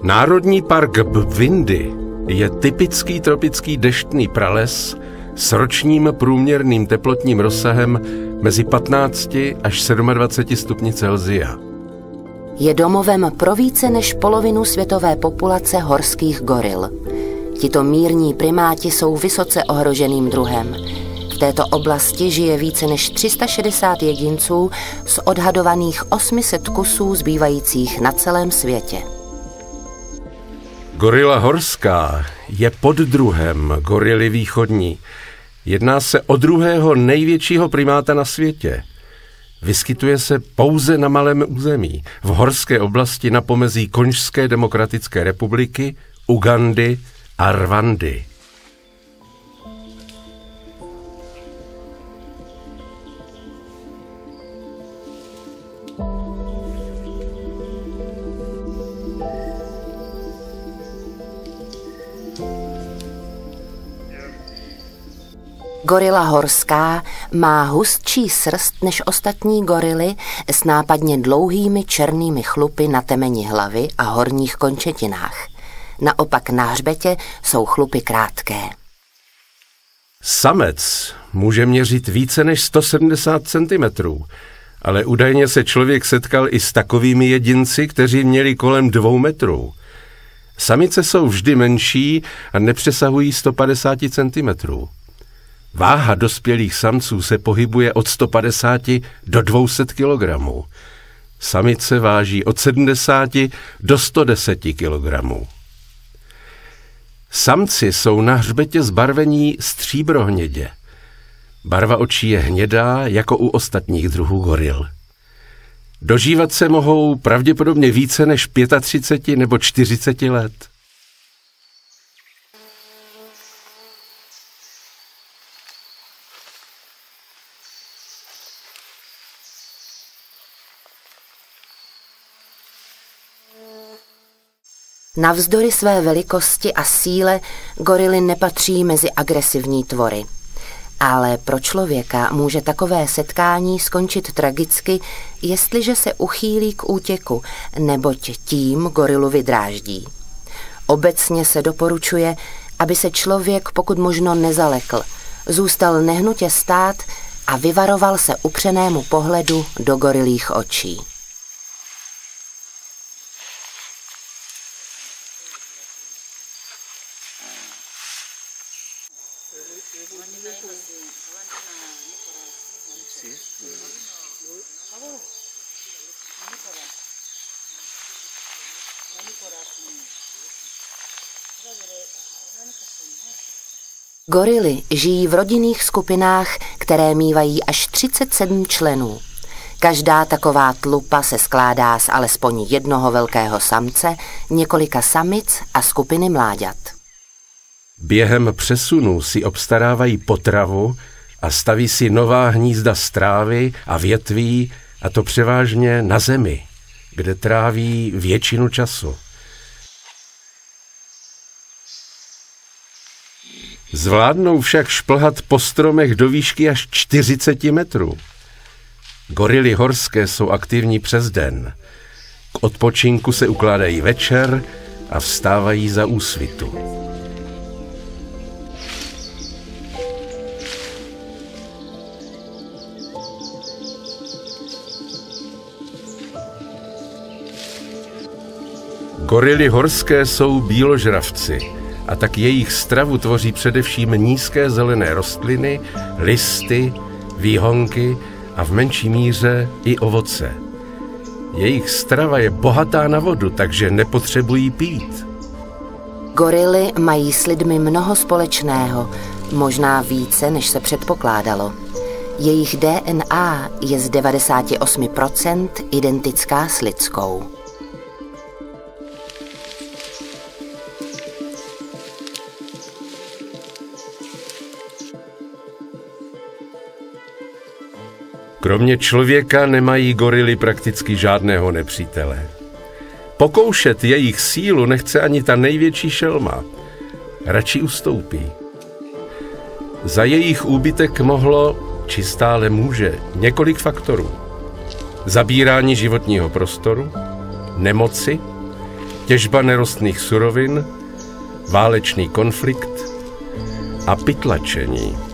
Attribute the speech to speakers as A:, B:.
A: Národní park Bwindi je typický tropický deštný prales s ročním průměrným teplotním rozsahem mezi 15 až 27 stupni Celsia.
B: Je domovem pro více než polovinu světové populace horských goril. Tito mírní primáti jsou vysoce ohroženým druhem. V této oblasti žije více než 360 jedinců z odhadovaných 800 kusů zbývajících na celém světě.
A: Gorila horská je poddruhem gorily východní. Jedná se o druhého největšího primáta na světě. Vyskytuje se pouze na malém území, v horské oblasti na pomezí Konžské demokratické republiky, Ugandy a Rwandy.
B: Gorila horská má hustší srst než ostatní gorily s nápadně dlouhými černými chlupy na temeni hlavy a horních končetinách. Naopak na hřbetě jsou chlupy krátké.
A: Samec může měřit více než 170 cm, ale údajně se člověk setkal i s takovými jedinci, kteří měli kolem 2 metrů. Samice jsou vždy menší a nepřesahují 150 cm. Váha dospělých samců se pohybuje od 150 do 200 kg. Samice váží od 70 do 110 kg. Samci jsou na hřbetě zbarvení stříbrohnědě. Barva očí je hnědá jako u ostatních druhů goril. Dožívat se mohou pravděpodobně více než 35 nebo 40 let.
B: Navzdory své velikosti a síle gorily nepatří mezi agresivní tvory. Ale pro člověka může takové setkání skončit tragicky, jestliže se uchýlí k útěku, neboť tím gorilu vydráždí. Obecně se doporučuje, aby se člověk pokud možno nezalekl, zůstal nehnutě stát a vyvaroval se upřenému pohledu do gorilích očí. Gorily žijí v rodinných skupinách, které mívají až 37 členů. Každá taková tlupa se skládá z alespoň jednoho velkého samce, několika samic a skupiny mláďat.
A: Během přesunu si obstarávají potravu a staví si nová hnízda z trávy a větví, a to převážně na zemi, kde tráví většinu času. Zvládnou však šplhat po stromech do výšky až 40 metrů. Gorily horské jsou aktivní přes den. K odpočinku se ukládají večer a vstávají za úsvitu. Gorily horské jsou bíložravci a tak jejich stravu tvoří především nízké zelené rostliny, listy, výhonky a v menší míře i ovoce. Jejich strava je bohatá na vodu, takže nepotřebují pít.
B: Gorily mají s lidmi mnoho společného, možná více, než se předpokládalo. Jejich DNA je z 98% identická s lidskou.
A: Kromě člověka nemají gorily prakticky žádného nepřítele. Pokoušet jejich sílu nechce ani ta největší šelma. Radši ustoupí. Za jejich úbytek mohlo, či stále může, několik faktorů. Zabírání životního prostoru, nemoci, těžba nerostných surovin, válečný konflikt a pytlačení.